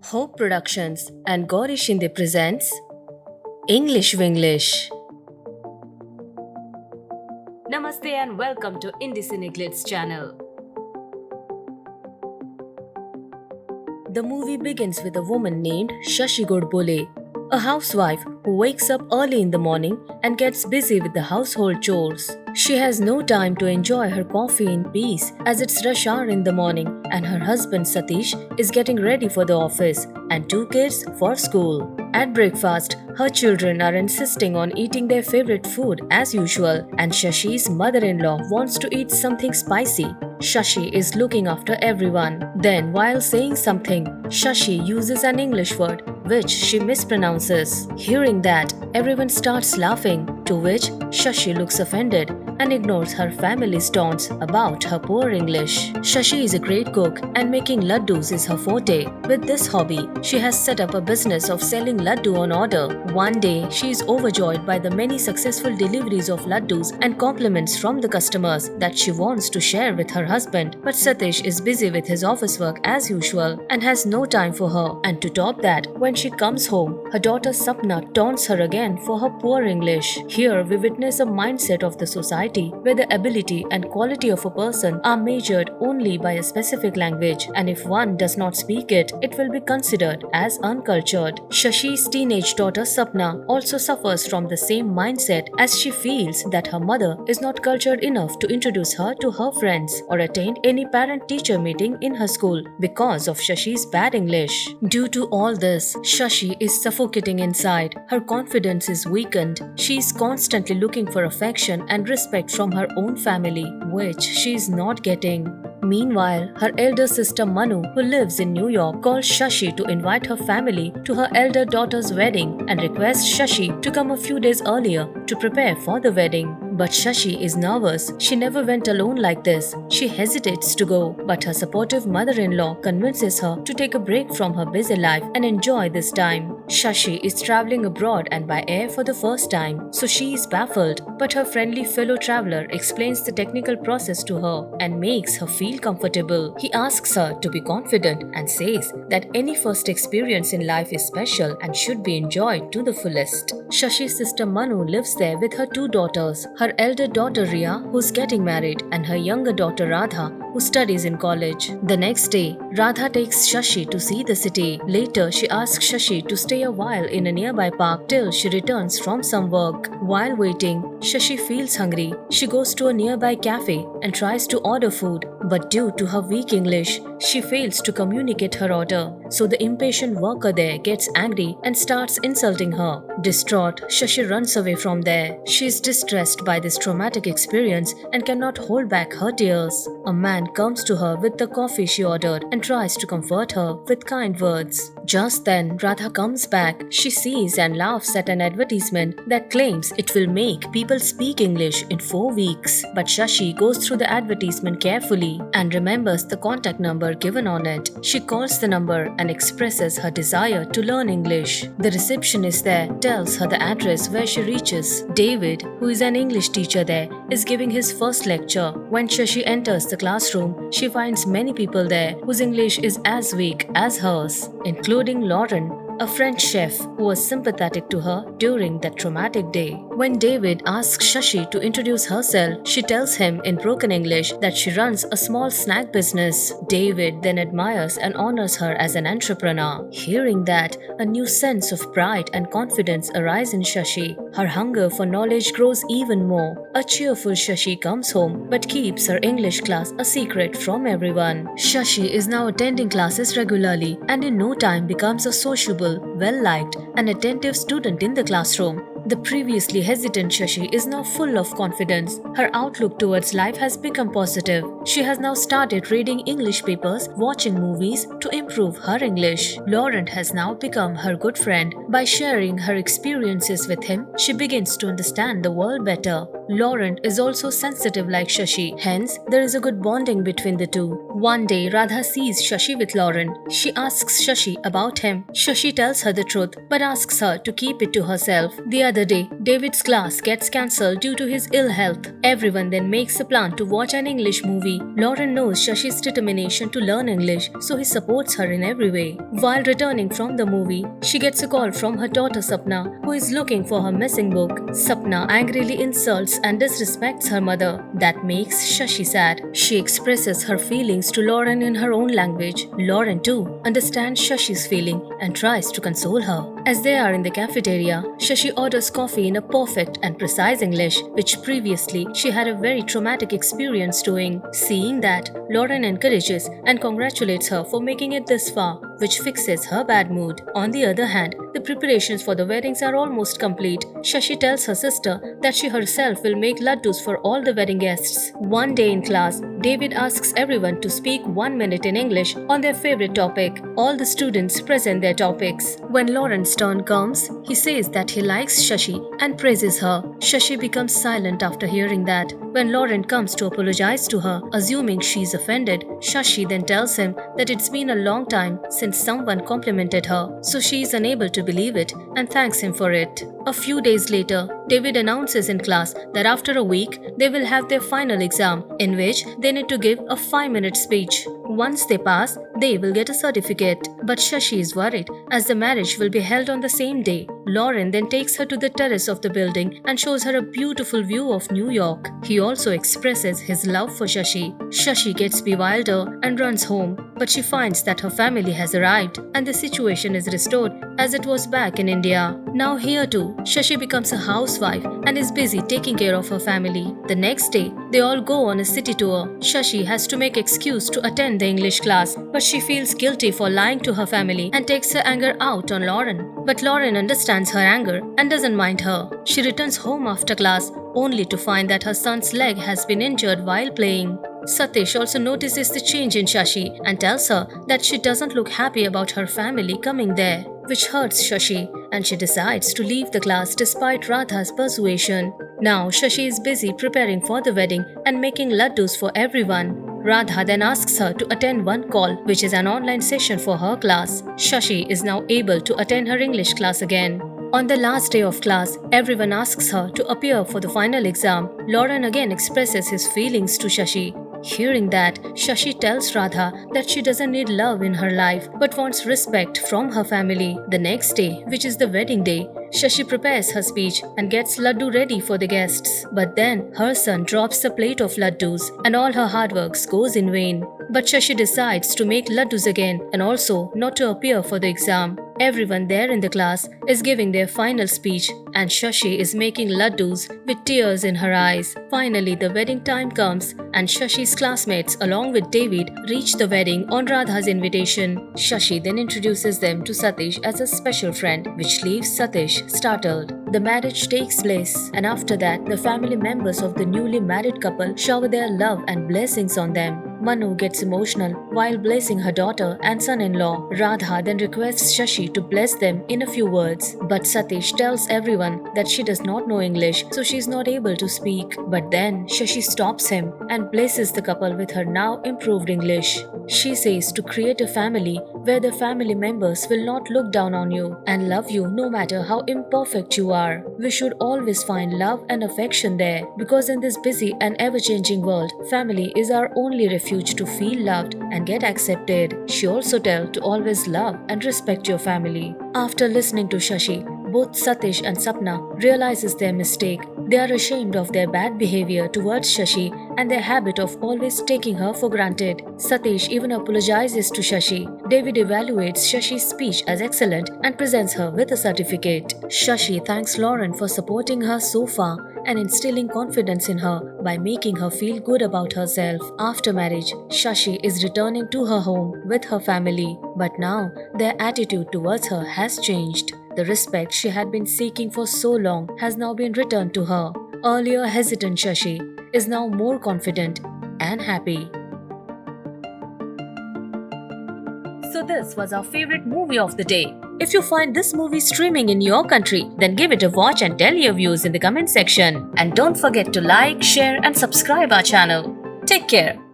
Hope Productions and Gauri Shinde presents English Winglish. Namaste and welcome to Indie Cineglitz channel. The movie begins with a woman named Shashi Godbole, a housewife who wakes up early in the morning and gets busy with the household chores. She has no time to enjoy her coffee in peace as it's rush hour in the morning and her husband Satish is getting ready for the office and 2 kids for school. At breakfast, her children are insisting on eating their favorite food as usual and Shashi's mother-in-law wants to eat something spicy. Shashi is looking after everyone. Then, while saying something, Shashi uses an English word which she mispronounces. Hearing that, everyone starts laughing, to which Shashi looks offended and ignores her family's taunts about her poor English. Shashi is a great cook and making laddus is her forte. With this hobby, she has set up a business of selling laddu on order. One day, she is overjoyed by the many successful deliveries of laddus and compliments from the customers that she wants to share with her husband. But Satish is busy with his office work as usual and has no time for her. And to top that, when she comes home, her daughter Sapna taunts her again for her poor English. Here, we witness a mindset of the society where the ability and quality of a person are measured only by a specific language, and if one does not speak it, it will be considered as uncultured. Shashi's teenage daughter Sapna also suffers from the same mindset as she feels that her mother is not cultured enough to introduce her to her friends or attend any parent-teacher meeting in her school because of Shashi's bad English. Due to all this, Shashi is suffocating inside. Her confidence is weakened. She is constantly looking for affection and respect from her own family, which she is not getting. Meanwhile, her elder sister Manu, who lives in New York, calls Shashi to invite her family to her elder daughter's wedding and requests Shashi to come a few days earlier to prepare for the wedding. But Shashi is nervous. She never went alone like this. She hesitates to go, but her supportive mother-in-law convinces her to take a break from her busy life and enjoy this time. Shashi is traveling abroad and by air for the first time, so she is baffled, but her friendly fellow traveler explains the technical process to her and makes her feel comfortable. He asks her to be confident and says that any first experience in life is special and should be enjoyed to the fullest. Shashi's sister Manu lives there with her 2 daughters, her elder daughter Riya, who's getting married, and her younger daughter Radha, who studies in college. The next day, Radha takes Shashi to see the city. Later, she asks Shashi to stay a while in a nearby park till she returns from some work. While waiting, Shashi feels hungry. She goes to a nearby cafe and tries to order food, but due to her weak English, she fails to communicate her order. So the impatient worker there gets angry and starts insulting her. Distraught, Shashi runs away from there. She is distressed by this traumatic experience and cannot hold back her tears. A man comes to her with the coffee she ordered and tries to comfort her with kind words. Just then, Radha comes back. She sees and laughs at an advertisement that claims it will make people speak English in 4 weeks. But Shashi goes through the advertisement carefully and remembers the contact number given on it. She calls the number and expresses her desire to learn English. The receptionist there tells her the address where she reaches. David, who is an English teacher there, is giving his first lecture. When Shashi enters the classroom, she finds many people there whose English is as weak as hers, including Lauren, a French chef who was sympathetic to her during that traumatic day. When David asks Shashi to introduce herself, she tells him in broken English that she runs a small snack business. David then admires and honors her as an entrepreneur. Hearing that, a new sense of pride and confidence arises in Shashi. Her hunger for knowledge grows even more. A cheerful Shashi comes home but keeps her English class a secret from everyone. Shashi is now attending classes regularly and in no time becomes a sociable, well-liked and attentive student in the classroom. The previously hesitant Shashi is now full of confidence. Her outlook towards life has become positive. She has now started reading English papers, watching movies to improve her English. Laurent has now become her good friend. By sharing her experiences with him, she begins to understand the world better. Lauren is also sensitive like Shashi, hence there is a good bonding between the two. One day, Radha sees Shashi with Lauren. She asks Shashi about him. Shashi tells her the truth but asks her to keep it to herself. The other day, David's class gets cancelled due to his ill health. Everyone then makes a plan to watch an English movie. Lauren knows Shashi's determination to learn English, so he supports her in every way. While returning from the movie, she gets a call from her daughter Sapna, who is looking for her missing book. Sapna angrily insults and disrespects her mother. That makes Shashi sad. She expresses her feelings to Lauren in her own language. Lauren too understands Shashi's feeling and tries to console her. As they are in the cafeteria, Shashi orders coffee in a perfect and precise English, which previously she had a very traumatic experience doing. Seeing that, Lauren encourages and congratulates her for making it this far, which fixes her bad mood. On the other hand, the preparations for the weddings are almost complete. Shashi tells her sister that she herself will make laddus for all the wedding guests. One day in class, David asks everyone to speak 1 minute in English on their favorite topic. All the students present their topics. When Lauren's turn comes, he says that he likes Shashi and praises her. Shashi becomes silent after hearing that. When Lauren comes to apologize to her, assuming she's offended, Shashi then tells him that it's been a long time since someone complimented her, so she is unable to believe it and thanks him for it. A few days later, David announces in class that after a week, they will have their final exam, in which they need to give a 5-minute speech. Once they pass, they will get a certificate. But Shashi is worried as the marriage will be held on the same day. Lauren then takes her to the terrace of the building and shows her a beautiful view of New York. He also expresses his love for Shashi. Shashi gets bewildered and runs home, but she finds that her family has arrived and the situation is restored as it was back in India. Now here too, Shashi becomes a housewife and is busy taking care of her family. The next day, they all go on a city tour. Shashi has to make excuse to attend the English class, but she feels guilty for lying to her family and takes her anger out on Lauren. But Lauren understands her anger and doesn't mind her. She returns home after class only to find that her son's leg has been injured while playing. Satish also notices the change in Shashi and tells her that she doesn't look happy about her family coming there, which hurts Shashi, and she decides to leave the class despite Radha's persuasion. Now Shashi is busy preparing for the wedding and making laddus for everyone. Radha then asks her to attend one call, which is an online session for her class. Shashi is now able to attend her English class again. On the last day of class, everyone asks her to appear for the final exam. Lauren again expresses his feelings to Shashi. Hearing that, Shashi tells Radha that she doesn't need love in her life but wants respect from her family. The next day, which is the wedding day, Shashi prepares her speech and gets laddu ready for the guests. But then her son drops the plate of laddus and all her hard work goes in vain. But Shashi decides to make laddus again and also not to appear for the exam. Everyone there in the class is giving their final speech and Shashi is making laddus with tears in her eyes. Finally, the wedding time comes and Shashi's classmates along with David reach the wedding on Radha's invitation. Shashi then introduces them to Satish as a special friend, which leaves Satish startled. The marriage takes place and after that, the family members of the newly married couple shower their love and blessings on them. Manu gets emotional while blessing her daughter and son-in-law. Radha then requests Shashi to bless them in a few words. But Satish tells everyone that she does not know English, so she is not able to speak. But then Shashi stops him and blesses the couple with her now improved English. She says to create a family where the family members will not look down on you and love you no matter how imperfect you are. We should always find love and affection there because in this busy and ever-changing world, family is our only refuge to feel loved and get accepted. She also tells to always love and respect your family. After listening to Shashi, both Satish and Sapna realizes their mistake. They are ashamed of their bad behavior towards Shashi and their habit of always taking her for granted. Satish even apologizes to Shashi. David evaluates Shashi's speech as excellent and presents her with a certificate. Shashi thanks Lauren for supporting her so far and instilling confidence in her by making her feel good about herself. After marriage, Shashi is returning to her home with her family, but now their attitude towards her has changed. The respect she had been seeking for so long has now been returned to her. Earlier hesitant Shashi is now more confident and happy. So this was our favorite movie of the day. If you find this movie streaming in your country, then give it a watch and tell your views in the comment section. And don't forget to like, share and subscribe our channel. Take care.